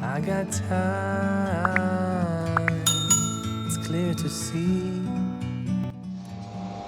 I got time, it's clear to see.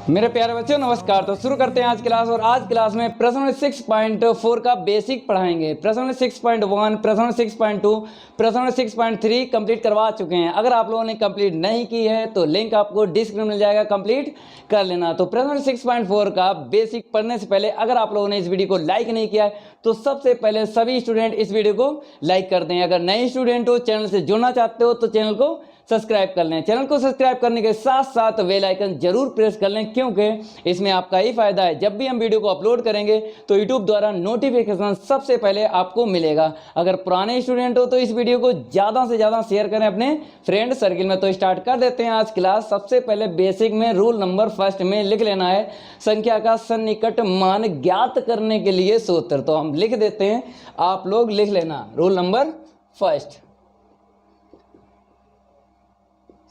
मेरे प्यारे बच्चों नमस्कार। तो शुरू करते हैं आज क्लास। और आज क्लास में प्रश्न 6.4 का बेसिक पढ़ाएंगे। प्रश्न 6.1, प्रश्न 6.2, प्रश्न 6.3 कंप्लीट करवा चुके हैं। अगर आप लोगों ने कंप्लीट नहीं की है तो लिंक आपको डिस्क्रिप्शन में मिल जाएगा, कंप्लीट कर लेना। तो प्रश्न 6.4 का बेसिक पढ़ने से पहले अगर आप लोगों ने इस वीडियो को लाइक नहीं किया है तो सबसे पहले सभी स्टूडेंट इस वीडियो को लाइक कर दें। अगर नए स्टूडेंट हो, चैनल से जुड़ना चाहते हो तो चैनल को सब्सक्राइब कर लें। चैनल को सब्सक्राइब करने के साथ साथ बेल आइकन जरूर प्रेस कर लें, क्योंकि इसमें आपका ही फायदा है। जब भी हम वीडियो को अपलोड करेंगे तो यूट्यूब द्वारा नोटिफिकेशन सबसे पहले आपको मिलेगा। अगर पुराने स्टूडेंट हो तो इस वीडियो को ज़्यादा से ज़्यादा शेयर करें अपने फ्रेंड सर्किल में। तो स्टार्ट कर देते हैं आज क्लास। सबसे पहले बेसिक में रूल नंबर फर्स्ट में लिख लेना है संख्या का सन्निकट मान ज्ञात करने के लिए सूत्र। तो हम लिख देते हैं, आप लोग लिख लेना। रूल नंबर फर्स्ट,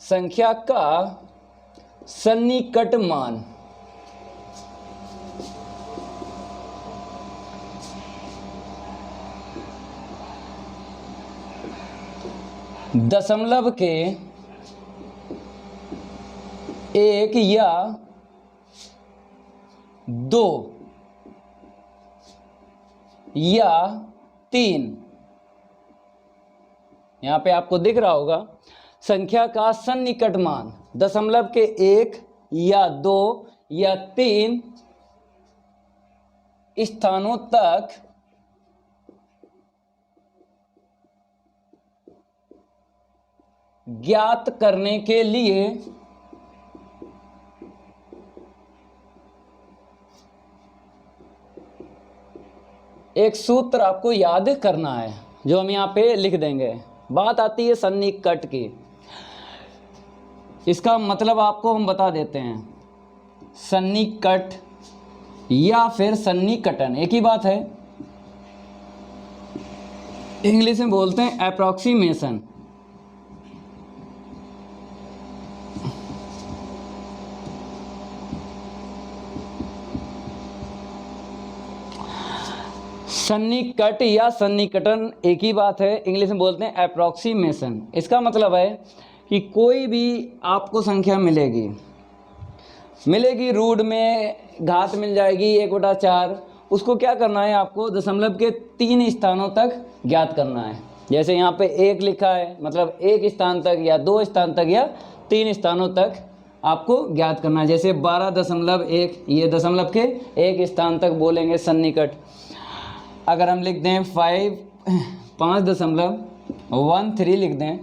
संख्या का सन्निकट मान दशमलव के एक या दो या तीन, यहां पे आपको दिख रहा होगा संख्या का सन्निकट मान दशमलव के एक या दो या तीन स्थानों तक ज्ञात करने के लिए एक सूत्र आपको याद करना है, जो हम यहां पे लिख देंगे। बात आती है सन्निकट की। इसका मतलब आपको हम बता देते हैं। सन्निकट या फिर सन्निकटन एक ही बात है। इंग्लिश में बोलते हैं अप्रॉक्सीमेशन। सन्निकट या सन्निकटन एक ही बात है। इंग्लिश में बोलते हैं अप्रॉक्सीमेशन। इसका मतलब है कि कोई भी आपको संख्या मिलेगी रूट में घात मिल जाएगी 1/4, उसको क्या करना है, आपको दशमलव के 3 स्थानों तक ज्ञात करना है। जैसे यहाँ पे 1 लिखा है, मतलब 1 स्थान तक या 2 स्थान तक या 3 स्थानों तक आपको ज्ञात करना है। जैसे 12.1, ये दशमलव के 1 स्थान तक बोलेंगे सन्निकट। अगर हम लिख दें 5.13 लिख दें,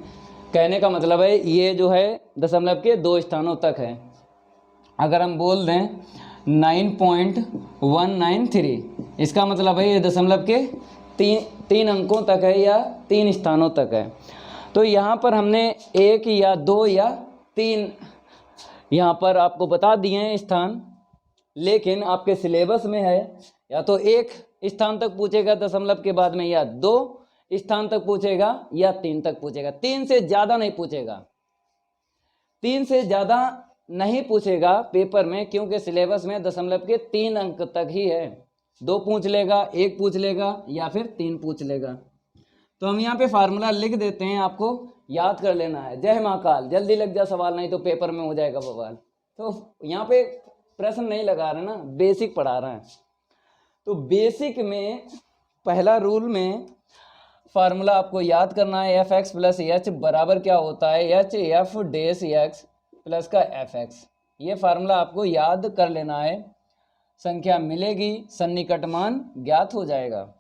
कहने का मतलब है ये जो है दशमलव के 2 स्थानों तक है। अगर हम बोल दें 9.193, इसका मतलब है ये दशमलव के 3 अंकों तक है या 3 स्थानों तक है। तो यहाँ पर हमने 1 या 2 या 3 यहाँ पर आपको बता दिए हैं स्थान, लेकिन आपके सिलेबस में है या तो 1 स्थान तक पूछेगा दशमलव के बाद में, या 2 स्थान तक पूछेगा, या 3 तक पूछेगा। 3 से ज़्यादा नहीं पूछेगा। 3 से ज़्यादा नहीं पूछेगा पेपर में, क्योंकि सिलेबस में दशमलव के 3 अंक तक ही है। 2 पूछ लेगा, 1 पूछ लेगा, या फिर 3 पूछ लेगा। तो हम यहाँ पे फार्मूला लिख देते हैं, आपको याद कर लेना है। जय महाकाल, जल्दी लग जा सवाल, नहीं तो पेपर में हो जाएगा बवाल। तो यहाँ पे प्रश्न नहीं लगा रहे ना, बेसिक पढ़ा रहे हैं। तो बेसिक में पहला रूल में फार्मूला आपको याद करना है। एफ एक्स प्लस एच बराबर क्या होता है, H F dash x plus का एफ एक्स। ये फार्मूला आपको याद कर लेना है। संख्या मिलेगी, सन्निकट मान ज्ञात हो जाएगा।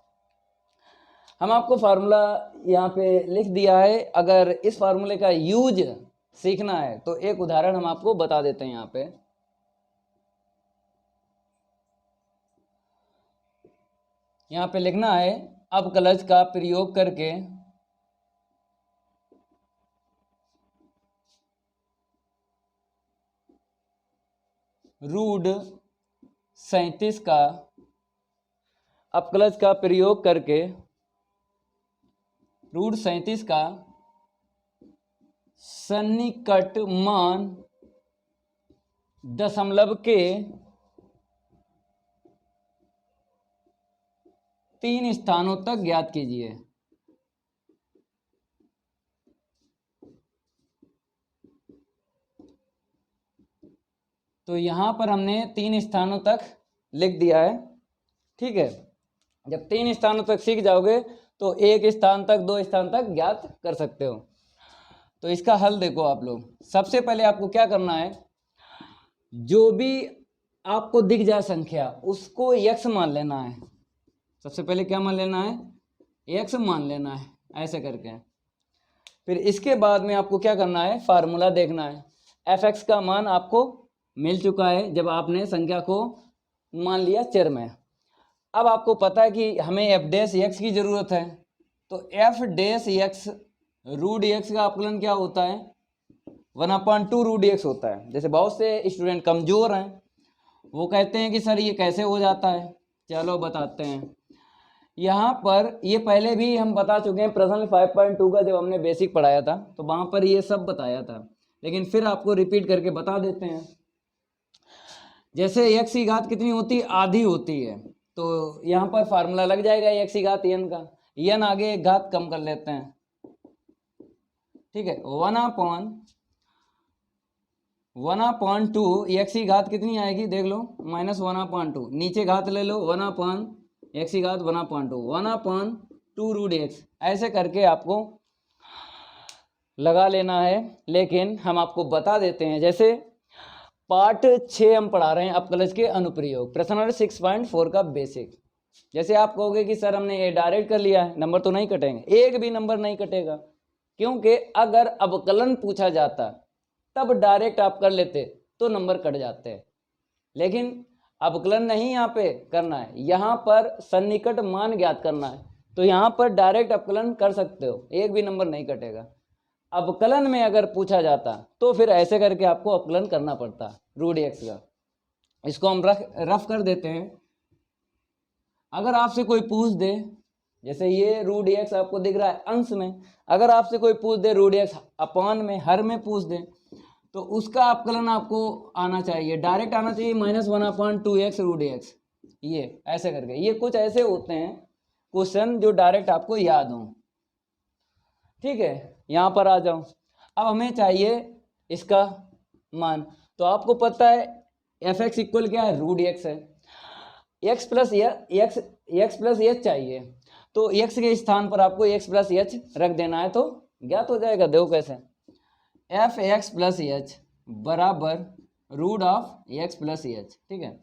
हम आपको फार्मूला यहाँ पे लिख दिया है। अगर इस फार्मूले का यूज सीखना है तो एक उदाहरण हम आपको बता देते हैं। यहाँ पे लिखना है, अपकलज का प्रयोग करके रूट 37 का अपकलज का प्रयोग करके रूट 37 का सन्निकट मान दशमलव के 3 स्थानों तक ज्ञात कीजिए। तो यहाँ पर हमने 3 स्थानों तक लिख दिया है, ठीक है। जब 3 स्थानों तक सीख जाओगे तो 1 स्थान तक 2 स्थान तक ज्ञात कर सकते हो। तो इसका हल देखो आप लोग, सबसे पहले आपको क्या करना है, जो भी आपको दिख जाए संख्या उसको x मान लेना है। सबसे पहले क्या मान लेना है, x मान लेना है, ऐसे करके। फिर इसके बाद में आपको क्या करना है, फार्मूला देखना है। f(x) का मान आपको मिल चुका है जब आपने संख्या को मान लिया चर में। अब आपको पता है कि हमें f' की जरूरत है, तो f' रूट x का अपकलन क्या होता है, 1/2 रूट x होता है। जैसे बहुत से स्टूडेंट कमजोर हैं, वो कहते हैं कि सर ये कैसे हो जाता है, चलो बताते हैं। यहाँ पर ये पहले भी हम बता चुके हैं, प्रश्न 5.2 का जब हमने बेसिक पढ़ाया था तो वहाँ पर ये सब बताया था, लेकिन फिर आपको रिपीट करके बता देते हैं। जैसे x की घात कितनी होती है, आधी होती है, तो यहाँ पर फार्मूला लग जाएगा x की घात n का, n आगे एक घात कम कर लेते हैं, ठीक है। 1/2 x की घात कितनी आएगी देख लो, -1/2, नीचे घात ले लो, 1/x की घात 1/2 रूट x, ऐसे करके आपको लगा लेना है। लेकिन हम आपको बता देते हैं, जैसे पार्ट 6 हम पढ़ा रहे हैं अपकलज के अनुप्रयोग, प्रश्न नंबर 6.4 का बेसिक। जैसे आप कहोगे कि सर हमने ये डायरेक्ट कर लिया है, नंबर तो नहीं कटेंगे, एक भी नंबर नहीं कटेगा, क्योंकि अगर अवकलन पूछा जाता तब डायरेक्ट आप कर लेते तो नंबर कट जाते हैं, लेकिन अवकलन नहीं यहाँ पे करना है, यहाँ पर सन्निकट मान ज्ञात करना है, तो यहाँ पर डायरेक्ट अवकलन कर सकते हो, एक भी नंबर नहीं कटेगा। अवकलन में अगर पूछा जाता तो फिर ऐसे करके आपको अवकलन करना पड़ता रूट x का। इसको हम रफ कर देते हैं। अगर आपसे कोई पूछ दे, जैसे ये रूट x आपको दिख रहा है अंश में, अगर आपसे कोई पूछ दे रूट x अपान में हर में पूछ दे, तो उसका अवकलन आपको आना चाहिए, डायरेक्ट आना चाहिए, -1/2x रूट x, ये ऐसे करके। ये कुछ ऐसे होते हैं क्वेश्चन जो डायरेक्ट आपको याद हो, ठीक है। यहाँ पर आ जाओ, अब हमें चाहिए इसका मान, तो आपको पता है f(x) इक्वल क्या है, रूट x है, x प्लस h चाहिए, तो x के स्थान पर आपको x प्लस h रख देना है, तो ज्ञात हो जाएगा। देखो कैसे, f(x प्लस h बराबर root of x plus h, ठीक है।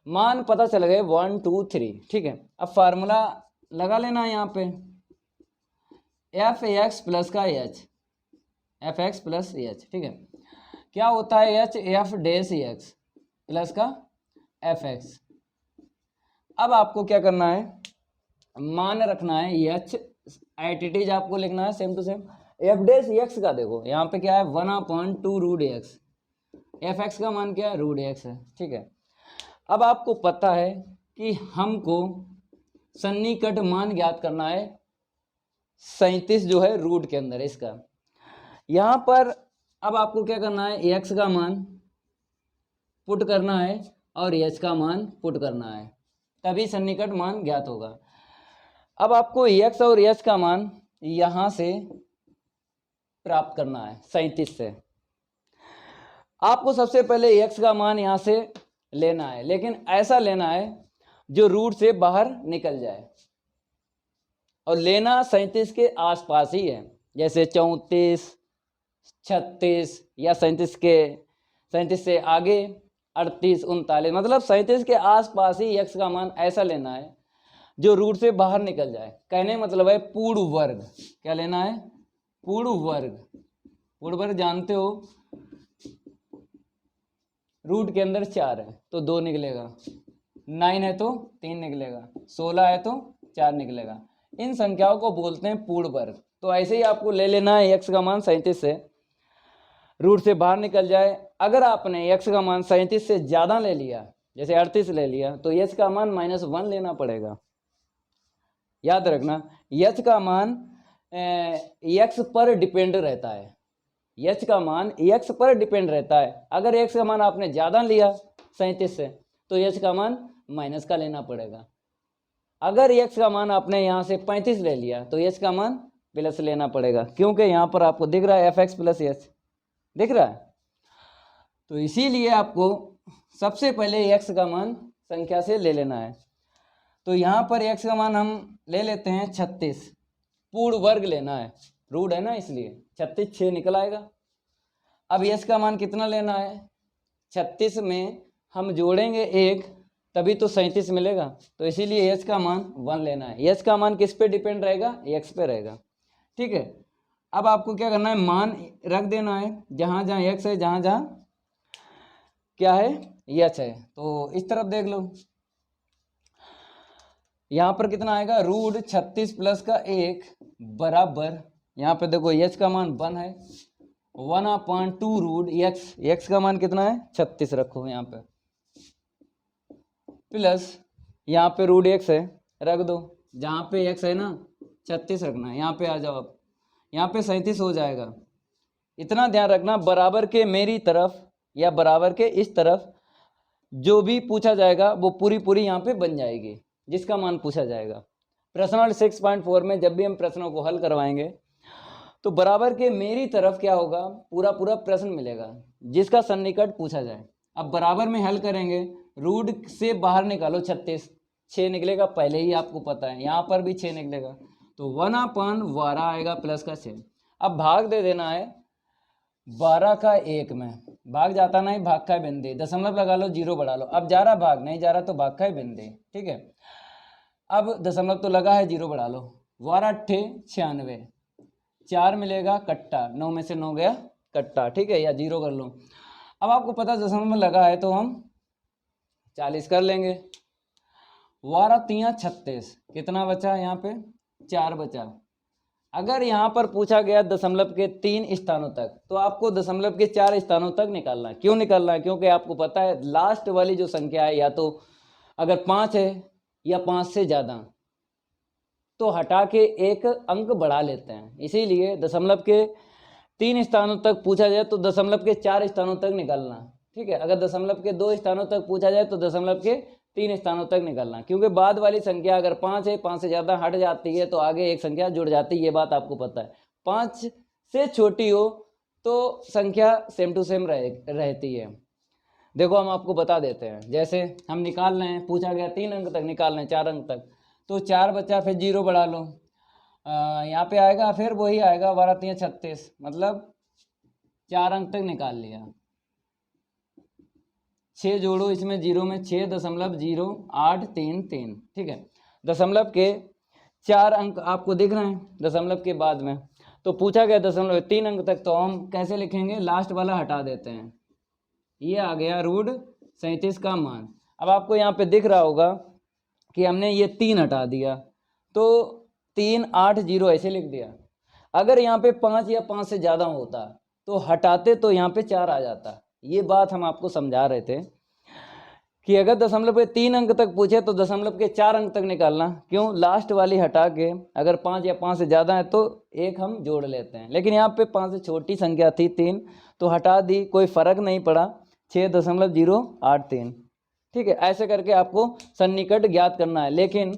मान पता चल गए 1 2 3, ठीक है। अब फार्मूला लगा लेना है यहाँ पे, f(x) प्लस का h, f(x) प्लस h, ठीक है। क्या होता है h, f' प्लस का f(x). अब आपको क्या करना है, मान रखना है h, एट इट इज आपको लिखना है सेम टू सेम। f' का देखो यहाँ पे क्या है, 1/2 रूट x, f(x) का मान क्या है, रूट x है, ठीक है। अब आपको पता है कि हमको सन्निकट मान ज्ञात करना है 37 जो है रूट के अंदर इसका। यहाँ पर अब आपको क्या करना है, x का मान पुट करना है और h का मान पुट करना है, तभी सन्निकट मान ज्ञात होगा। अब आपको x और h का मान यहाँ से प्राप्त करना है 37 से। आपको सबसे पहले x का मान यहाँ से लेना है, लेकिन ऐसा लेना है जो रूट से बाहर निकल जाए, और लेना 37 के आसपास ही है, जैसे 34, 36 या 37 से आगे 38, 39, मतलब 37 के आसपास ही x का मान ऐसा लेना है जो रूट से बाहर निकल जाए। कहने मतलब है पूर्ण वर्ग, क्या लेना है, पूर्ण वर्ग। पूर्ण वर्ग जानते हो, रूट के अंदर 4 है तो 2 निकलेगा, 9 है तो 3 निकलेगा, 16 है तो 4 निकलेगा। इन संख्याओं को बोलते हैं पूर्ण वर्ग। तो ऐसे ही आपको ले लेना है x का मान 37 से रूट से बाहर निकल जाए। अगर आपने x का मान 37 से ज़्यादा ले लिया, जैसे 38 ले लिया, तो h का मान -1 लेना पड़ेगा। याद रखना, h का मान x पर डिपेंड रहता है, h का मान x पर डिपेंड रहता है। अगर x का मान आपने ज़्यादा लिया 37 से, तो h का मान माइनस का लेना पड़ेगा। अगर x का मान आपने यहाँ से 35 ले लिया, तो h का मान प्लस लेना पड़ेगा, क्योंकि यहाँ पर आपको दिख रहा है f(x) प्लस h, दिख रहा है। तो इसीलिए आपको सबसे पहले x का मान संख्या से ले लेना है। तो यहाँ पर x का मान हम ले लेते हैं 36, पूर्ण वर्ग लेना है, रूट है ना इसलिए 36 6 निकल आएगा। अब यश का मान कितना लेना है, 36 में हम जोड़ेंगे 1 तभी तो 37 मिलेगा, तो इसीलिए यश का मान 1 लेना है। यश का मान किस पे डिपेंड रहेगा, x पे रहेगा। ठीक है, अब आपको क्या करना है, मान रख देना है जहाँ जहाँ x है, जहाँ जहाँ क्या है यश है। तो इस तरफ देख लो, यहाँ पर कितना आएगा, रूट 36 प्लस का 1 बराबर, यहाँ पे देखो यश का मान 1 है, 1/2 रूट x का मान कितना है 36 रखो यहाँ पे, प्लस यहाँ पे रूट x है रख दो, जहाँ पे x है ना 36 रखना है, यहाँ पे आ जाओ। अब यहाँ पे 37 हो जाएगा। इतना ध्यान रखना, बराबर के मेरी तरफ या बराबर के इस तरफ जो भी पूछा जाएगा वो पूरी पूरी यहाँ पे बन जाएगी जिसका मान पूछा जाएगा। प्रश्न 6.4 में जब भी हम प्रश्नों को हल करवाएंगे तो बराबर के मेरी तरफ क्या होगा, पूरा पूरा प्रश्न मिलेगा जिसका सन्निकट पूछा जाए। अब बराबर में हल करेंगे, रूट से बाहर निकालो 36, 6 निकलेगा पहले ही आपको पता है, यहाँ पर भी 6 निकलेगा, तो 1/12 आएगा प्लस का 6। अब भाग दे देना है 12 का 1 में, भाग जाता नहीं, भाग का बिंदे, दशमलव लगा लो, जीरो बढ़ा लो। अब जा रहा भाग, नहीं जा रहा तो भाग का बिंदे। ठीक है, अब दशमलव तो लगा है, जीरो बढ़ा लो, 12 अट्ठे 96, 4 मिलेगा कट्टा, 9 में से 9 गया कट्टा। ठीक है, या जीरो कर लो। अब आपको पता दशमलव में लगा है तो हम 40 कर लेंगे, 12 तिया 36, कितना बचा यहाँ पे 4 बचा। अगर यहाँ पर पूछा गया दशमलव के 3 स्थानों तक, तो आपको दशमलव के 4 स्थानों तक निकालना है। क्यों निकालना है, क्योंकि आपको पता है लास्ट वाली जो संख्या है या तो अगर 5 है या 5 से ज़्यादा तो हटा के एक अंक बढ़ा लेते हैं। इसीलिए दशमलव के 3 स्थानों तक पूछा जाए तो दशमलव के 4 स्थानों तक निकालना। ठीक है, अगर दशमलव के 2 स्थानों तक पूछा जाए तो दशमलव के 3 स्थानों तक निकालना, क्योंकि बाद वाली संख्या अगर 5 है, 5 से ज़्यादा हट जाती है तो आगे एक संख्या जुड़ जाती है, ये बात आपको पता है। 5 से छोटी हो तो संख्या सेम टू सेम रहती है। देखो हम आपको बता देते हैं, जैसे हम निकाल रहे हैं, पूछा गया 3 अंक तक निकाल रहे हैं, 4 अंक तक, तो 4 बचा, फिर जीरो बढ़ा लो, यहाँ पे आएगा, फिर वही आएगा 12 तिया 36, मतलब 4 अंक तक निकाल लिया। 6 जोड़ो इसमें जीरो में, 6.0833। ठीक है, दशमलव के 4 अंक आपको दिख रहे हैं दशमलव के बाद में, तो पूछा गया दशमलव 3 अंक तक, तो हम कैसे लिखेंगे, लास्ट वाला हटा देते हैं, ये आ गया रूट 37 का मान। अब आपको यहाँ पे दिख रहा होगा कि हमने ये 3 हटा दिया, तो 380 ऐसे लिख दिया। अगर यहाँ पे 5 या 5 से ज़्यादा होता तो हटाते तो यहाँ पे 4 आ जाता। ये बात हम आपको समझा रहे थे कि अगर दशमलव के 3 अंक तक पूछे तो दशमलव के 4 अंक तक निकालना। क्यों, लास्ट वाली हटा के अगर 5 या 5 से ज़्यादा है तो एक हम जोड़ लेते हैं, लेकिन यहाँ पे 5 से छोटी संख्या थी 3, तो हटा दी, कोई फर्क नहीं पड़ा, 6.083। ठीक है, ऐसे करके आपको सन्निकट ज्ञात करना है। लेकिन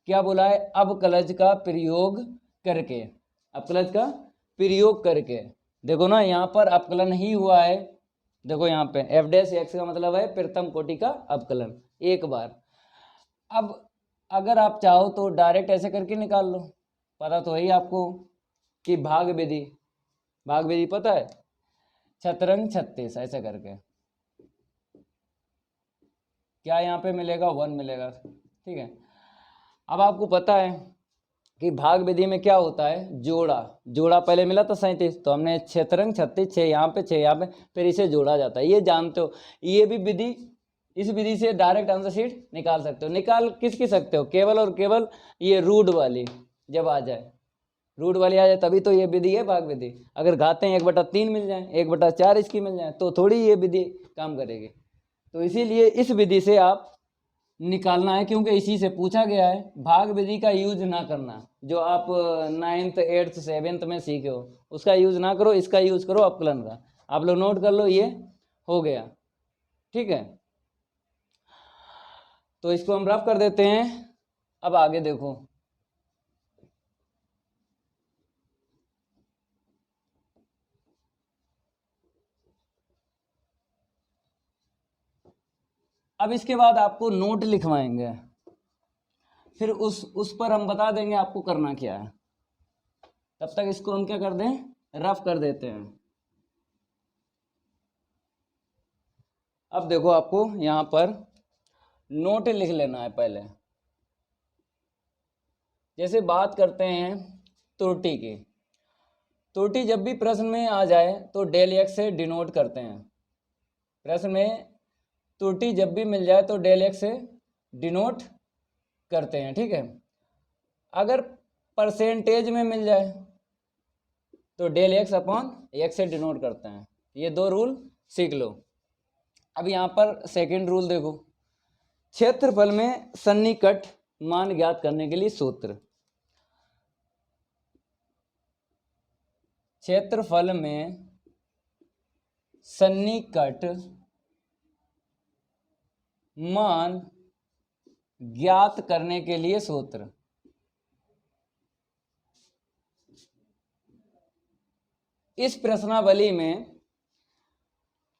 क्या बोला है, अवकलज का प्रयोग करके, अवकलज का प्रयोग करके। देखो ना यहाँ पर अवकलन ही हुआ है, देखो यहाँ पे f डैश x का मतलब है प्रथम कोटि का अवकलन एक बार। अब अगर आप चाहो तो डायरेक्ट ऐसे करके निकाल लो, पता तो है आपको कि भाग विधि, भाग विधि पता है, शतरंग 36 ऐसे करके क्या यहाँ पे मिलेगा 1 मिलेगा। ठीक है, अब आपको पता है कि भाग विधि में क्या होता है, जोड़ा, जोड़ा पहले मिला था 37, तो हमने शतरंग 36, 6 यहाँ पे 6 यहाँ पे, फिर इसे जोड़ा जाता है, ये जानते हो। ये भी विधि, इस विधि से डायरेक्ट आंसर शीट निकाल सकते हो। निकाल किसकी सकते हो, केवल और केवल ये रूट वाली जब आ जाए, रूट वाली आ जाए तभी तो ये विधि है भाग विधि। अगर घाते हैं 1/3 मिल जाए, 1/4 इसकी मिल जाए तो थोड़ी ये विधि काम करेगी। तो इसीलिए इस विधि से आप निकालना है, क्योंकि इसी से पूछा गया है। भाग विधि का यूज ना करना, जो आप 9th 8th 7th में सीखे हो उसका यूज ना करो, इसका यूज करो अवकलन का। आप लोग नोट कर लो, ये हो गया। ठीक है, तो इसको हम रफ कर देते हैं। अब आगे देखो, अब इसके बाद आपको नोट लिखवाएंगे, फिर उस पर हम बता देंगे आपको करना क्या है। तब तक इसको हम क्या कर दें, रफ कर देते हैं। अब देखो आपको यहाँ पर नोट लिख लेना है पहले। जैसे बात करते हैं त्रुटि की, त्रुटि जब भी प्रश्न में आ जाए तो डेल एक्स से डिनोट करते हैं। प्रश्न में त्रुटि जब भी मिल जाए तो डेल एक्स से डिनोट करते हैं, ठीक है। अगर परसेंटेज में मिल जाए तो डेल एक्स अपॉन एक्स से डिनोट करते हैं। ये दो रूल सीख लो। अब यहाँ पर सेकंड रूल देखो, क्षेत्रफल में सन्निकट मान ज्ञात करने के लिए सूत्र। क्षेत्रफल में सन्निकट मान ज्ञात करने के लिए सूत्र। इस प्रश्नावली में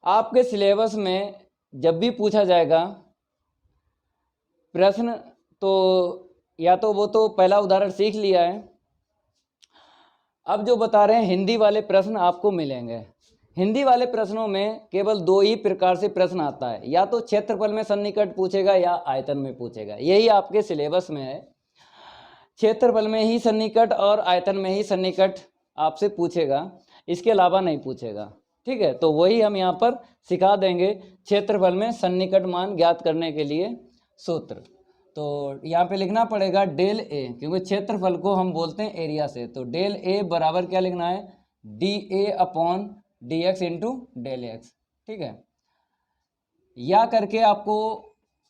आपके सिलेबस में जब भी पूछा जाएगा प्रश्न, तो या तो वो तो पहला उदाहरण सीख लिया है, अब जो बता रहे हैं हिंदी वाले प्रश्न आपको मिलेंगे। हिंदी वाले प्रश्नों में केवल दो ही प्रकार से प्रश्न आता है, या तो क्षेत्रफल में सन्निकट पूछेगा या आयतन में पूछेगा। यही आपके सिलेबस में है, क्षेत्रफल में ही सन्निकट और आयतन में ही सन्निकट आपसे पूछेगा, इसके अलावा नहीं पूछेगा, ठीक है। तो वही हम यहाँ पर सिखा देंगे, क्षेत्रफल में सन्निकट मान ज्ञात करने के लिए सूत्र। तो यहाँ पे लिखना पड़ेगा डेल ए, क्योंकि क्षेत्रफल को हम बोलते हैं एरिया से। तो डेल ए बराबर क्या लिखना है, D A upon D X into del X, ठीक है। या करके आपको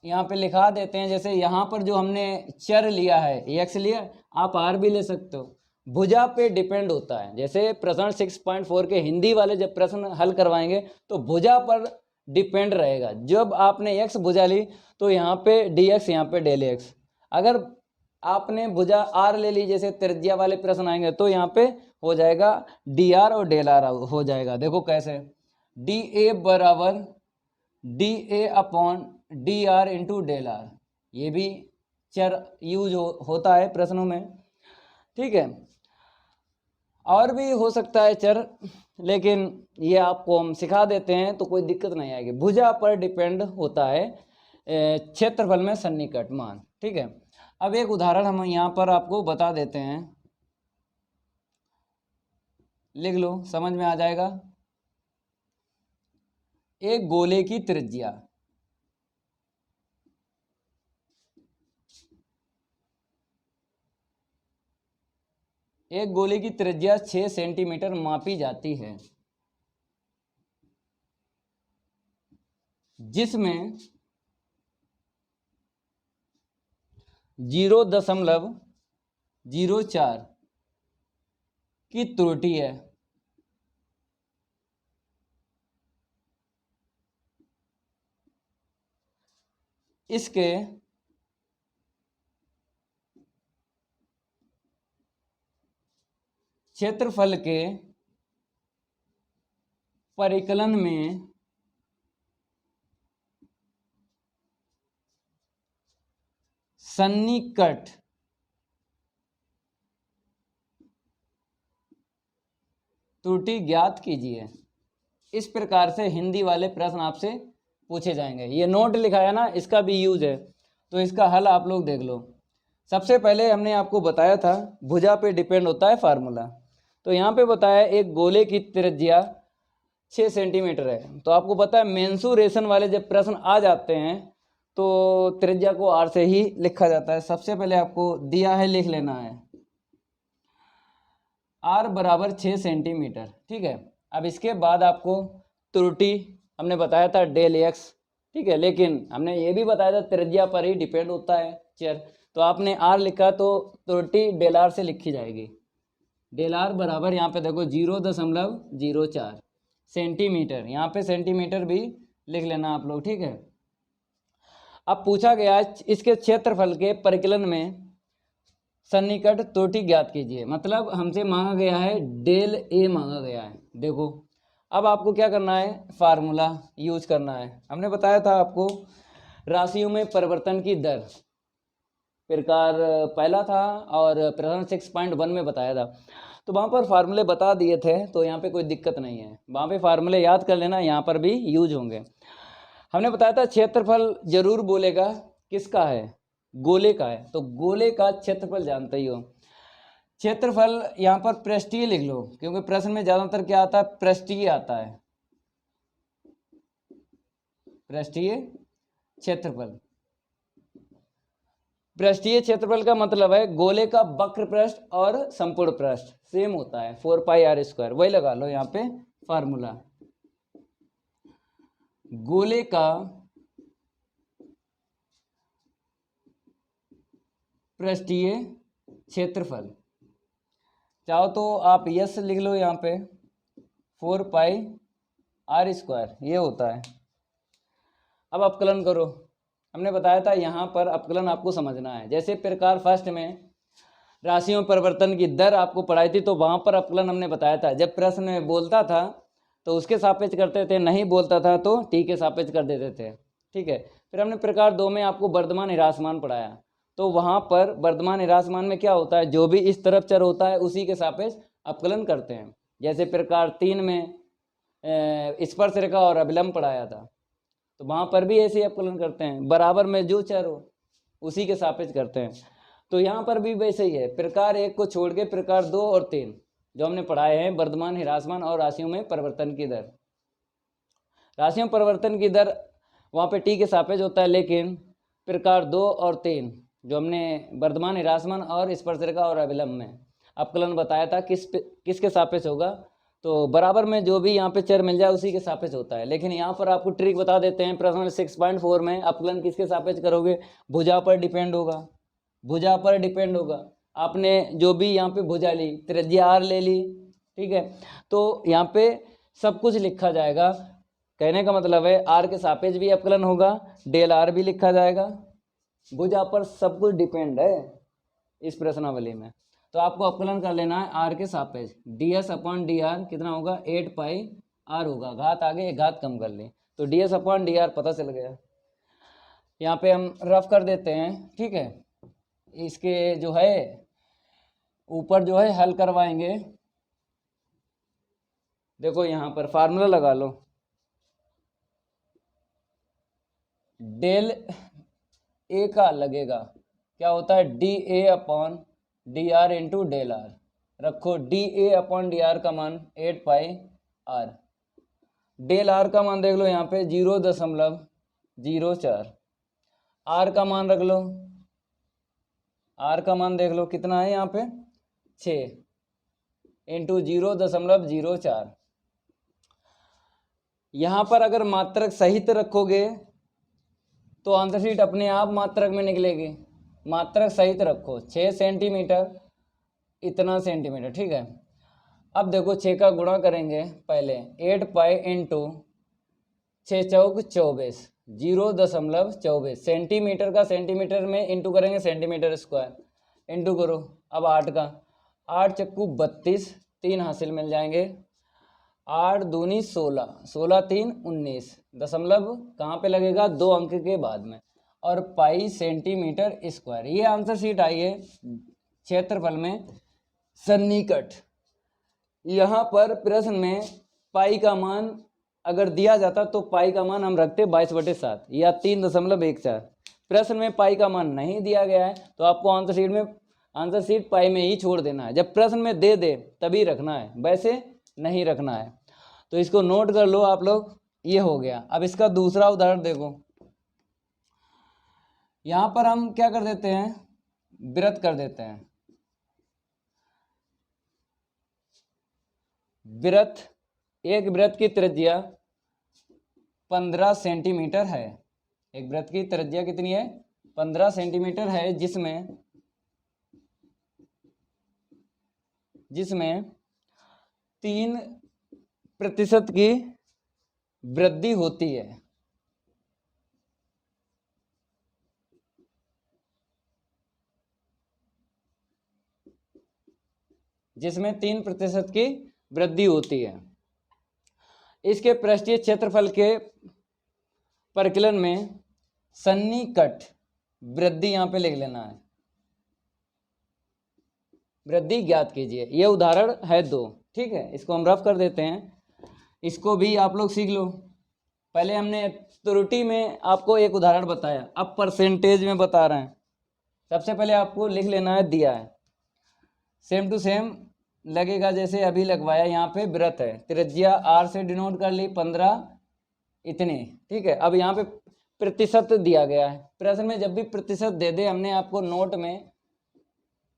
यहाँ पे लिखा देते हैं, जैसे यहाँ पर जो हमने चर लिया है एक्स लिया, आप आर भी ले सकते हो। भुजा पे डिपेंड होता है, जैसे प्रश्न 6.4 के हिंदी वाले जब प्रश्न हल करवाएंगे तो भुजा पर डिपेंड रहेगा। जब आपने एक्स भुजा ली तो यहाँ पे डी एक्स, यहाँ पे डेल एक्स। अगर आपने भुजा आर ले ली, जैसे त्रिज्या वाले प्रश्न आएंगे, तो यहाँ पे हो जाएगा डी आर और डेल आर हो जाएगा। देखो कैसे, डी ए बराबर D A upon D R into del R. ये भी चर यूज होता है प्रश्नों में, ठीक है। और भी हो सकता है चर, लेकिन ये आपको हम सिखा देते हैं तो कोई दिक्कत नहीं आएगी। भुजा पर डिपेंड होता है क्षेत्रफल में सन्निकट मान, ठीक है। अब एक उदाहरण हम यहाँ पर आपको बता देते हैं, लिख लो, समझ में आ जाएगा। एक गोले की त्रिज्या, एक गोले की त्रिज्या 6 सेंटीमीटर मापी जाती है, जिसमें 0.04 की त्रुटि है। इसके क्षेत्रफल के परिकलन में सन्निकट त्रुटि ज्ञात कीजिए। इस प्रकार से हिंदी वाले प्रश्न आपसे पूछे जाएंगे। ये नोट लिखा है ना, इसका भी यूज है, तो इसका हल आप लोग देख लो। सबसे पहले हमने आपको बताया था भुजा पे डिपेंड होता है फार्मूला। तो यहाँ पे बताया एक गोले की त्रिज्या 6 सेंटीमीटर है, तो आपको पता है मेंसुरेशन वाले जब प्रश्न आ जाते हैं तो त्रिज्या को आर से ही लिखा जाता है। सबसे पहले आपको दिया है, लिख लेना है आर बराबर 6 सेंटीमीटर, ठीक है। अब इसके बाद आपको त्रुटि हमने बताया था डेल एक्स, ठीक है, लेकिन हमने ये भी बताया था त्रिज्या पर ही डिपेंड होता है चर, तो आपने आर लिखा तो त्रुटि डेल आर से लिखी जाएगी। डेल आर बराबर यहाँ पे देखो 0.04 सेंटीमीटर, यहाँ पे सेंटीमीटर भी लिख लेना आप लोग, ठीक है। अब पूछा गया इसके क्षेत्रफल के परिकलन में सन्निकट त्रुटि ज्ञात कीजिए, मतलब हमसे मांगा गया है डेल ए मांगा गया है। देखो अब आपको क्या करना है, फार्मूला यूज करना है। हमने बताया था आपको राशियों में परिवर्तन की दर, प्रकार पहला था और प्रश्न 6.1 में बताया था। तो वहाँ पर फार्मूले बता दिए थे, तो यहाँ पे कोई दिक्कत नहीं है, वहाँ पे फार्मूले याद कर लेना, यहाँ पर भी यूज होंगे। हमने बताया था क्षेत्रफल जरूर बोलेगा, किसका है, गोले का है, तो गोले का क्षेत्रफल जानते ही हो। क्षेत्रफल यहाँ पर पृष्ठीय लिख लो, क्योंकि प्रश्न में ज्यादातर क्या आता है, पृष्ठीय आता है, पृष्ठीय क्षेत्रफल। पृष्ठीय क्षेत्रफल का मतलब है गोले का वक्र पृष्ठ और संपूर्ण पृष्ठ सेम होता है, 4πr², वही लगा लो यहाँ पे फार्मूला। गोले का पृष्ठीय क्षेत्रफल, चाहो तो आप यस लिख लो यहाँ पे, 4πr², ये होता है। अब अपकलन करो, हमने बताया था यहाँ पर अपकलन आपको समझना है। जैसे प्रकार फर्स्ट में राशियों में परिवर्तन की दर आपको पढ़ाई थी, तो वहाँ पर अपकलन हमने बताया था, जब प्रश्न में बोलता था तो उसके सापेक्ष करते थे, नहीं बोलता था तो टी के सापेक्ष कर देते थे, ठीक है। फिर हमने प्रकार 2 में आपको वर्धमान ह्रासमान पढ़ाया, तो वहाँ पर वर्धमान ह्रासमान में क्या होता है, जो भी इस तरफ चर होता है उसी के सापेक्ष अपकलन करते हैं। जैसे प्रकार 3 में स्पर्श रेखा और अभिलंब पढ़ाया था, तो वहाँ पर भी ऐसे अपकलन करते हैं, बराबर में जो चर हो उसी के सापेक्ष करते हैं। तो यहाँ पर भी वैसे ही है, प्रकार 1 को छोड़ के प्रकार 2 और 3 जो हमने पढ़ाए हैं, वर्धमान ह्रासमान और राशियों में परिवर्तन की दर। राशियों में परिवर्तन की दर वहाँ पे टी के सापेक्ष होता है, लेकिन प्रकार 2 और 3 जो हमने वर्धमान ह्रासमान और स्पर्श रेखा और अभिलंब में अपकलन बताया था, किसके सापेक्ष होगा, तो बराबर में जो भी यहाँ पे चर मिल जाए उसी के सापेक्ष होता है। लेकिन यहाँ पर आपको ट्रिक बता देते हैं, प्रश्न 6.4 में अपकलन किसके सापेक्ष करोगे, भुजा पर डिपेंड होगा, भुजा पर डिपेंड होगा। आपने जो भी यहाँ पे भुजा ली, त्रिज्या आर ले ली, ठीक है, तो यहाँ पे सब कुछ लिखा जाएगा। कहने का मतलब है आर के सापेक्ष भी अपकलन होगा, डेल आर भी लिखा जाएगा, भुजा पर सब कुछ डिपेंड है इस प्रश्नावली में। तो आपको अपकलन कर लेना है आर के सापेक्ष, ds/dr कितना होगा, 8πr होगा, घात आगे घात कम कर ले, तो ds/dr पता चल गया। यहाँ पे हम रफ कर देते हैं, ठीक है, इसके जो है ऊपर जो है हल करवाएंगे। देखो यहाँ पर फार्मूला लगा लो, डेल ए का लगेगा, क्या होता है, dA/dr इंटू डेल आर, रखो dA/dr का मान 8πr, डेल आर का मान देख लो यहाँ पे 0.04, आर का मान रख लो, आर का मान देख लो कितना है यहाँ पे 6 इंटू 0.04। यहाँ पर अगर मात्रक सहित रखोगे तो आंसर शीट अपने आप मात्रक में निकलेगी, मात्रक सहित रखो, 6 सेंटीमीटर इतना सेंटीमीटर, ठीक है। अब देखो 6 का गुणा करेंगे पहले, 8π इंटू 6 चौक 24, 0.24 सेंटीमीटर का सेंटीमीटर में इंटू करेंगे सेंटीमीटर स्क्वायर, इंटू करो। अब 8 का, 8 चक्कू 32, 3 हासिल मिल जाएंगे, 8 दूनी 16, 16 3 19, दशमलव कहाँ पे लगेगा, 2 अंक के बाद में, और पाई सेंटीमीटर स्क्वायर। ये आंसर शीट आई है क्षेत्रफल में सन्निकट। यहाँ पर प्रश्न में पाई का मान अगर दिया जाता तो पाई का मान हम रखते 22/7 या 3.14। प्रश्न में पाई का मान नहीं दिया गया है, तो आपको आंसर शीट पाई में ही छोड़ देना है। जब प्रश्न में दे दे तभी रखना है, वैसे नहीं रखना है। तो इसको नोट कर लो आप लोग, ये हो गया। अब इसका दूसरा उदाहरण देखो, यहां पर हम क्या कर देते हैं, वृत्त कर देते हैं। वृत्त, एक वृत्त की त्रिज्या 15 सेंटीमीटर है, एक वृत्त की त्रिज्या कितनी है, 15 सेंटीमीटर है, जिसमें 3% की वृद्धि होती है। जिसमें 3% की वृद्धि होती है। इसके पृष्ठीय क्षेत्रफल के परिकलन में सन्निकट वृद्धि यहाँ पे लिख लेना है, वृद्धि ज्ञात कीजिए। ये उदाहरण है 2, ठीक है। इसको हम रफ कर देते हैं, इसको भी आप लोग सीख लो। पहले हमने त्रुटि में आपको एक उदाहरण बताया, अब परसेंटेज में बता रहे हैं। सबसे पहले आपको लिख लेना है, दिया है सेम टू सेम लगेगा जैसे अभी लगवाया। यहाँ पे वृत्त है, त्रिज्या r से डिनोट कर ली 15 इतने, ठीक है। अब यहाँ पे प्रतिशत दिया गया है, प्रश्न में जब भी प्रतिशत दे दे, हमने आपको नोट में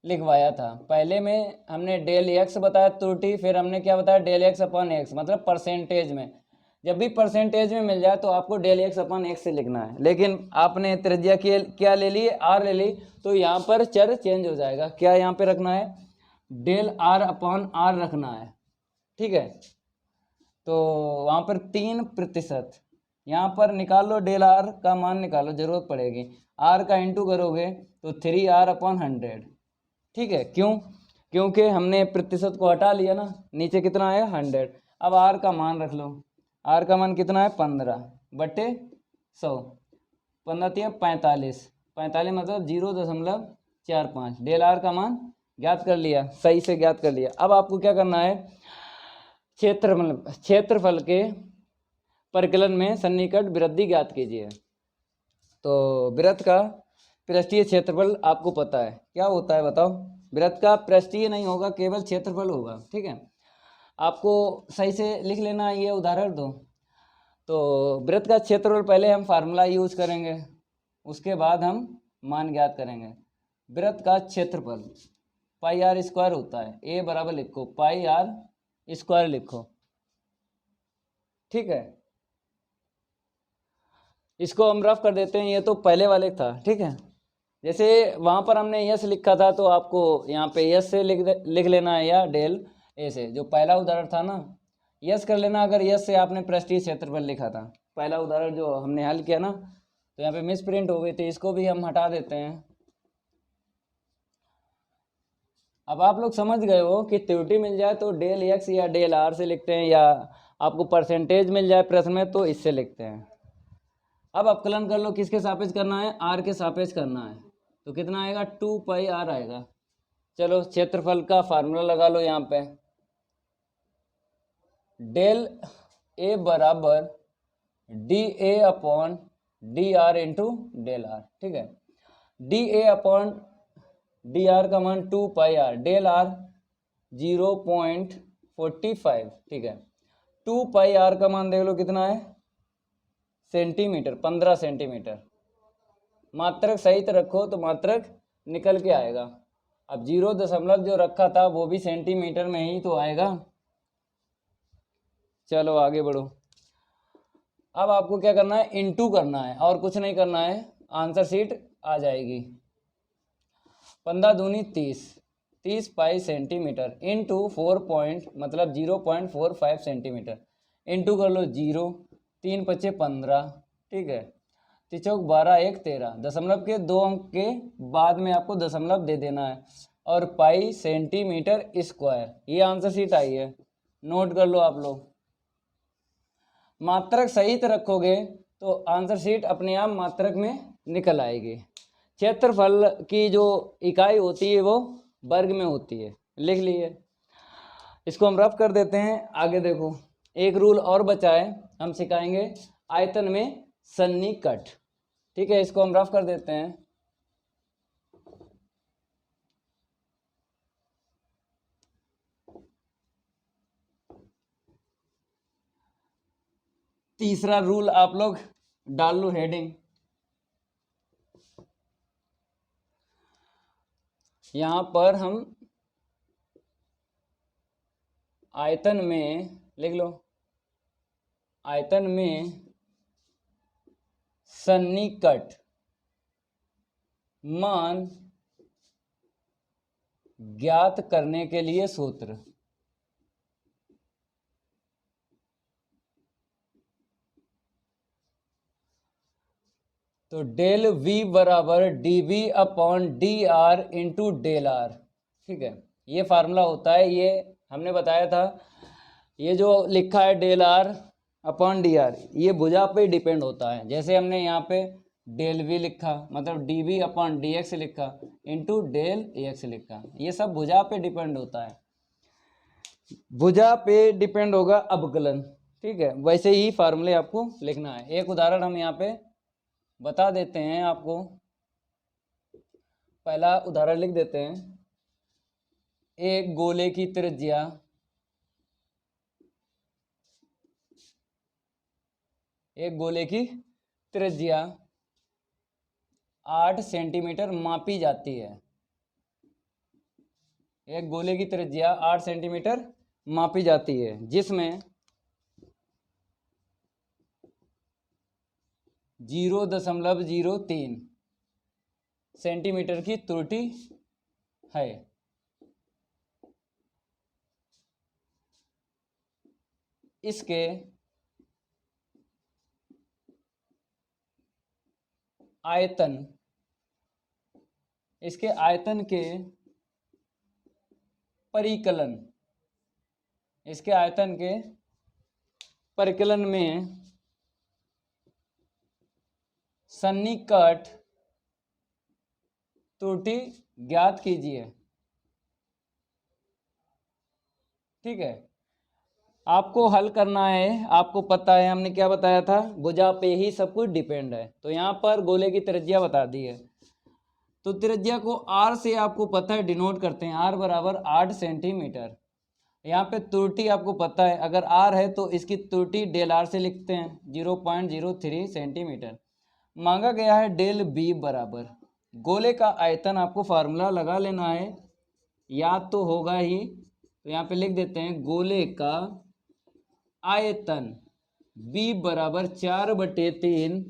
लिखवाया था। पहले में हमने डेल एक्स बताया त्रुटि, फिर हमने क्या बताया, डेल एक्स अपॉन एक्स, मतलब परसेंटेज में। जब भी परसेंटेज में मिल जाए तो आपको डेल एक्स अपॉन एक्स से लिखना है। लेकिन आपने त्रिज्या की क्या ले ली, आर ले ली, तो यहाँ पर चर चेंज हो जाएगा। क्या यहाँ पे रखना है, डेल आर अपॉन आर रखना है, ठीक है। तो वहाँ पर 3%, यहाँ पर निकाल लो, डेल आर का मान निकालो, जरूरत पड़ेगी। आर का इंटू करोगे तो 3r अपॉन 100, ठीक है। क्यों, क्योंकि हमने प्रतिशत को हटा लिया ना, नीचे कितना आया 100। अब आर का मान रख लो, आर का मान कितना है 15/100, 15 45, 45 मतलब 0.45। डेल आर का मान ज्ञात कर लिया, सही से ज्ञात कर लिया। अब आपको क्या करना है, क्षेत्रफल के परिकलन में सन्निकट वृद्धि ज्ञात कीजिए। तो वृत्त का पृष्ठीय क्षेत्रफल आपको पता है क्या होता है, बताओ। वृत्त का पृष्ठीय नहीं होगा, केवल क्षेत्रफल होगा, ठीक है। आपको सही से लिख लेना ये उदाहरण दो। तो वृत्त का क्षेत्रफल पहले हम फार्मूला यूज करेंगे, उसके बाद हम मान ज्ञात करेंगे। वृत्त का क्षेत्रफल पाई आर स्क्वायर होता है, ए बराबर लिखो पाई आर स्क्वायर लिखो, ठीक है। इसको हम रफ कर देते हैं, ये तो पहले वाले था, ठीक है। जैसे वहाँ पर हमने यस लिखा था, तो आपको यहाँ पे यस से लिख लेना है, या डेल ए से, जो पहला उदाहरण था ना, यस कर लेना। अगर यस से आपने पृष्ठीय क्षेत्रफल लिखा था, पहला उदाहरण जो हमने हल किया ना, तो यहाँ पे मिस प्रिंट हो गई थी, इसको भी हम हटा देते हैं। अब आप लोग समझ गए हो कि त्रुटि मिल जाए तो डेल एक्स या डेल आर से लिखते हैं, या आपको परसेंटेज मिल जाए प्रश्न में तो इससे लिखते हैं। अब अवकलन कर लो, किसके सापेक्ष करना है, आर के सापेक्ष करना है, तो कितना आएगा 2πr आएगा। चलो क्षेत्रफल का फार्मूला लगा लो यहाँ पे, डेल ए बराबर D A upon D R into del R, ठीक है। D A upon D R का मान 2πr, डेल आर 0.45, ठीक है। 2πr का मान देख लो कितना है, सेंटीमीटर, 15 सेंटीमीटर। मात्रक सहित रखो तो मात्रक निकल के आएगा। अब 0 जो रखा था वो भी सेंटीमीटर में ही तो आएगा। चलो आगे बढ़ो। अब आपको क्या करना है, इनटू करना है, और कुछ नहीं करना है, आंसर शीट आ जाएगी। 15 दूनी 30, 30 पाई सेंटीमीटर इंटू 4 0.45 सेंटीमीटर, इंटू कर लो 0, 3 × 5 = 15, ठीक है। 3 × 12, 1 13, दशमलव के 2 अंक के बाद में आपको दशमलव दे देना है, और पाई सेंटीमीटर स्क्वायर, ये आंसर शीट आई है, नोट कर लो आप लोग। मात्रक सहित रखोगे तो आंसर शीट अपने आप मात्रक में निकल आएगी। क्षेत्रफल की जो इकाई होती है वो वर्ग में होती है, लिख लिए। इसको हम रफ कर देते हैं, आगे देखो। एक रूल और बचा है, हम सिखाएंगे आयतन में सन्निकट, ठीक है। इसको हम रफ कर देते हैं। तीसरा रूल आप लोग डाल लो हेडिंग, यहां पर हम आयतन में लिख लो, आयतन में सन्निकट मान ज्ञात करने के लिए सूत्र। तो डेल v बराबर dv upon D R into del R, ठीक है। ये फार्मूला होता है, ये हमने बताया था। ये जो लिखा है del R upon D R, ये भुजा पे डिपेंड होता है। जैसे हमने यहाँ पे डेल वी लिखा, मतलब D V upon D X लिखा, इंटू डेल ए एक्स लिखा। ये सब भुजा पे डिपेंड होता है, भुजा पे डिपेंड होगा अवकलन। ठीक है, वैसे ही फार्मूले आपको लिखना है। एक उदाहरण हम यहाँ पे बता देते हैं आपको। पहला उदाहरण लिख देते हैं। एक गोले की त्रिज्या की 8 सेंटीमीटर मापी जाती है। एक गोले की त्रिज्या 8 सेंटीमीटर मापी जाती है, जिसमें 0.03 सेंटीमीटर की त्रुटि है। इसके आयतन के परिकलन में सन्निकट त्रुटि ज्ञात कीजिए। ठीक है, आपको हल करना है। आपको पता है हमने क्या बताया था, भुजा पे ही सब कुछ डिपेंड है। तो यहाँ पर गोले की त्रिज्या बता दी है, तो त्रिज्या को आर से आपको पता है डिनोट करते हैं, आर बराबर 8 सेंटीमीटर। यहाँ पे त्रुटि आपको पता है, अगर आर है तो इसकी त्रुटि डेल आर से लिखते हैं 0.03 सेंटीमीटर। मांगा गया है डेल बी बराबर, गोले का आयतन आपको फार्मूला लगा लेना है, याद तो होगा ही। तो यहाँ पे लिख देते हैं गोले का आयतन B बराबर 4/3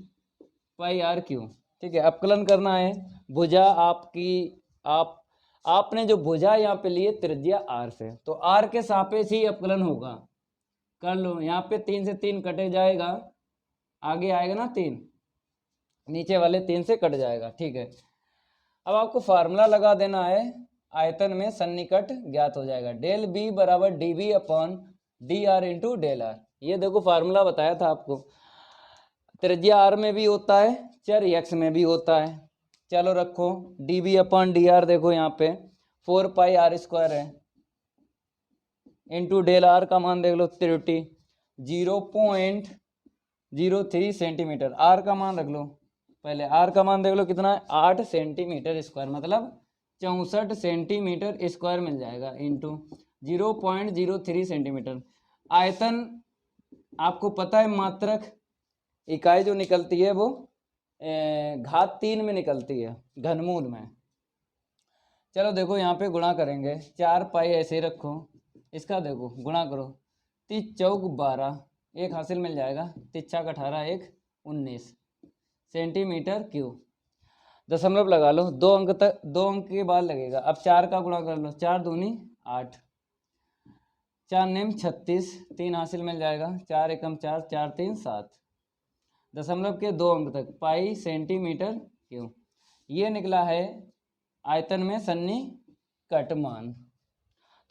पाई आर क्यू। ठीक है, अपकलन करना है। भुजा आपने जो भुजा यहाँ पे लिए त्रिज्या आर से, तो आर के सापेक्ष ही अपकलन होगा। कर लो, यहाँ पे 3 से 3 कटे जाएगा, आगे आएगा ना 3, नीचे वाले 3 से कट जाएगा। ठीक है, अब आपको फार्मूला लगा देना है, आयतन में सन्निकट ज्ञात हो जाएगा। डेल बी बराबर D B upon D R into del R. ये देखो फार्मूला बताया था आपको, त्रिज्या आर में भी होता है, चर एक्स में भी होता है। चलो रखो, D B upon D R देखो यहाँ पे 4 पाई आर स्क्वायर है, इंटू डेल आर का मान देख लो 30 0.03 सेंटीमीटर। आर का मान रख लो, पहले आर का मान देख लो कितना है, 8 सेंटीमीटर स्क्वायर, मतलब 64 सेंटीमीटर स्क्वायर मिल जाएगा, इंटू 0.03 सेंटीमीटर। आयतन आपको पता है, मात्रक इकाई जो निकलती है वो घात 3 में निकलती है, घनमूल में। चलो देखो यहाँ पे गुणा करेंगे, 4 पाई ऐसे रखो, इसका देखो गुणा करो, 3 चौक 12, एक हासिल मिल जाएगा, 3 छक 18, 1 19 सेंटीमीटर क्यूब। दशमलव लगा लो, 2 अंक तक, 2 अंक के बाद लगेगा। अब 4 का गुणा कर लो, 4 दूनी 8, 4 नेम 36, 3 हासिल मिल जाएगा, 4 एकम 4, 4 3 7, दशमलव के 2 अंक तक, पाई सेंटीमीटर क्यूब। ये निकला है आयतन में सन्निकट मान।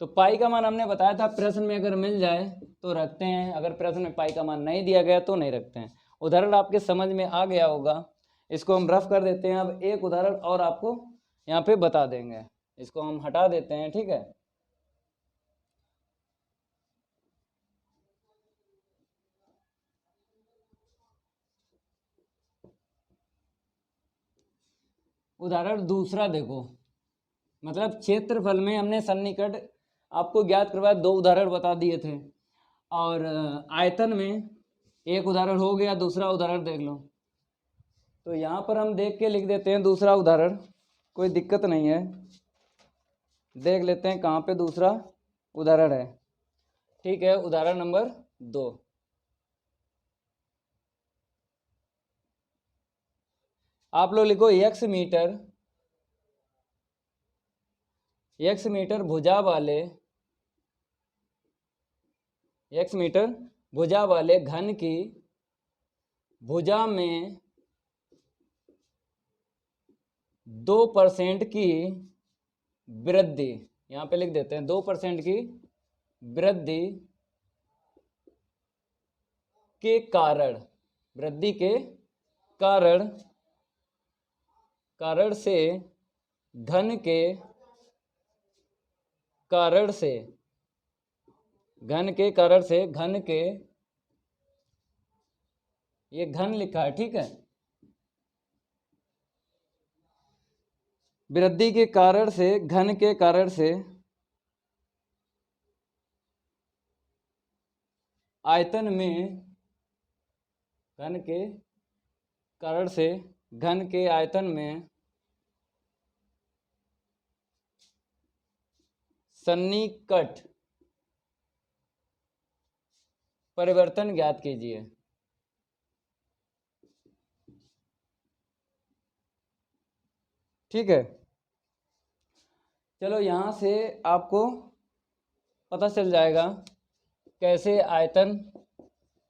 तो पाई का मान हमने बताया था, प्रश्न में अगर मिल जाए तो रखते हैं, अगर प्रश्न में पाई का मान नहीं दिया गया तो नहीं रखते हैं। उदाहरण आपके समझ में आ गया होगा, इसको हम रफ कर देते हैं। अब एक उदाहरण और आपको यहाँ पे बता देंगे, इसको हम हटा देते हैं। ठीक है, उदाहरण दूसरा देखो, मतलब क्षेत्रफल में हमने सन्निकट आपको ज्ञात करवाया, 2 उदाहरण बता दिए थे, और आयतन में एक उदाहरण हो गया, दूसरा उदाहरण देख लो। तो यहाँ पर हम देख के लिख देते हैं दूसरा उदाहरण, कोई दिक्कत नहीं है, देख लेते हैं कहाँ पे दूसरा उदाहरण है। ठीक है, उदाहरण नंबर 2, आप लोग लिखो, x मीटर भुजा वाले घन की भुजा में 2% की वृद्धि, यहाँ पे लिख देते हैं 2% की वृद्धि के कारण कारण से घन के कारण से घन के कारण से घन के, ये घन लिखा है, ठीक है, वृद्धि के कारण से, घन के कारण से आयतन में, घन के कारण से घन के आयतन में सन्निकट परिवर्तन ज्ञात कीजिए। ठीक है, चलो यहाँ से आपको पता चल जाएगा कैसे आयतन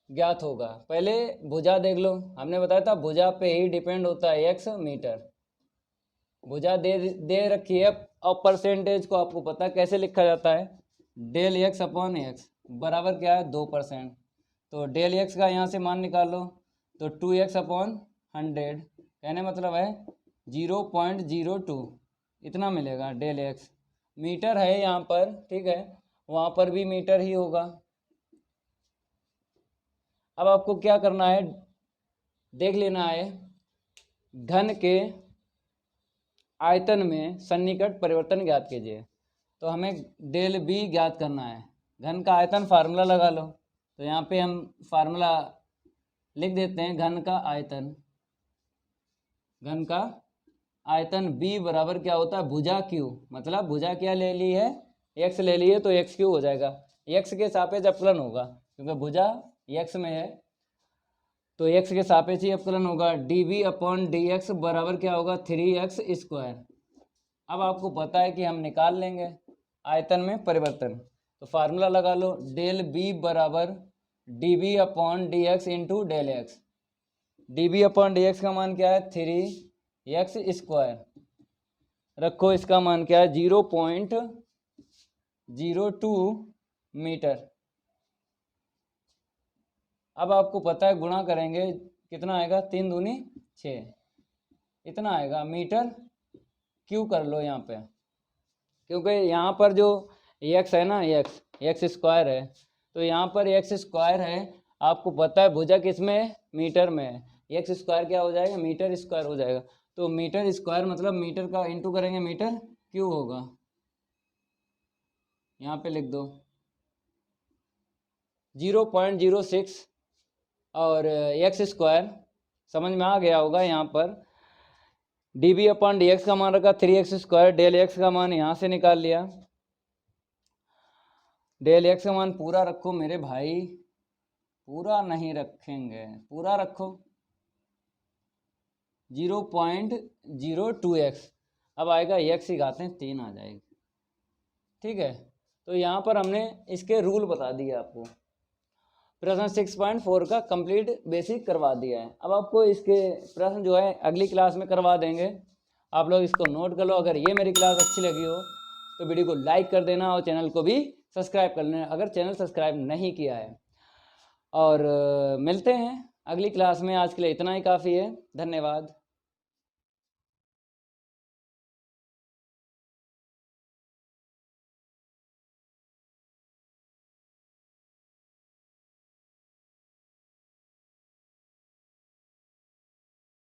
ज्ञात होगा। पहले भुजा देख लो, हमने बताया था भुजा पे ही डिपेंड होता है x मीटर। भुजा दे रखी है और परसेंटेज को आपको पता है कैसे लिखा जाता है, डेल x अपॉन एक्स बराबर क्या है 2%। तो डेल x का यहाँ से मान निकालो तो 2x अपॉन 100, कहने मतलब है 0.02 इतना मिलेगा डेल x। मीटर है यहाँ पर, ठीक है, वहाँ पर भी मीटर ही होगा। अब आपको क्या करना है, देख लेना है घन के आयतन में सन्निकट परिवर्तन ज्ञात कीजिए। तो हमें डेल बी ज्ञात करना है। घन का आयतन फार्मूला लगा लो, तो यहाँ पे हम फार्मूला लिख देते हैं, घन का आयतन, घन का आयतन b बराबर क्या होता है भुजा q, मतलब भुजा क्या ले ली है x ले ली है तो x क्यू हो जाएगा, x के सापेक्ष अपकलन होगा क्योंकि भुजा x में है तो x के सापेक्ष ही अपकलन होगा। dv अपॉन dx बराबर क्या होगा 3x स्क्वायर। अब आपको पता है कि हम निकाल लेंगे आयतन में परिवर्तन, तो फार्मूला लगा लो, डेल b बराबर dv upon dx into del X. dv upon dx का मान क्या है 3x स्क्वायर, रखो इसका मान क्या है 0.02 मीटर। अब आपको पता है गुणा करेंगे कितना आएगा, 3 दूनी 6 इतना आएगा मीटर क्यू कर लो यहाँ पे, क्योंकि यहाँ पर जो x है ना x स्क्वायर है, तो यहाँ पर x स्क्वायर है, आपको पता है भुजा किस में है मीटर में है, x स्क्वायर क्या हो जाएगा मीटर स्क्वायर हो जाएगा। तो मीटर स्क्वायर मतलब मीटर का इंटू करेंगे मीटर क्यू होगा, यहाँ पे लिख दो 0.06 और x स्क्वायर समझ में आ गया होगा। यहाँ पर dv अपॉन dx का मान रखा 3x स्क्वायर, डेल x का मान यहाँ से निकाल लिया, डेल x का मान पूरा रखो मेरे भाई, पूरा नहीं रखेंगे पूरा रखो 0.02x, अब आएगा x ही घाते 3 आ जाएगी। ठीक है, तो यहाँ पर हमने इसके रूल बता दिए आपको, प्रश्न 6.4 का कंप्लीट बेसिक करवा दिया है। अब आपको इसके प्रश्न जो है अगली क्लास में करवा देंगे, आप लोग इसको नोट कर लो। अगर ये मेरी क्लास अच्छी लगी हो तो वीडियो को लाइक कर देना और चैनल को भी सब्सक्राइब कर लेना अगर चैनल सब्सक्राइब नहीं किया है। और मिलते हैं अगली क्लास में, आज के लिए इतना ही काफ़ी है, धन्यवाद।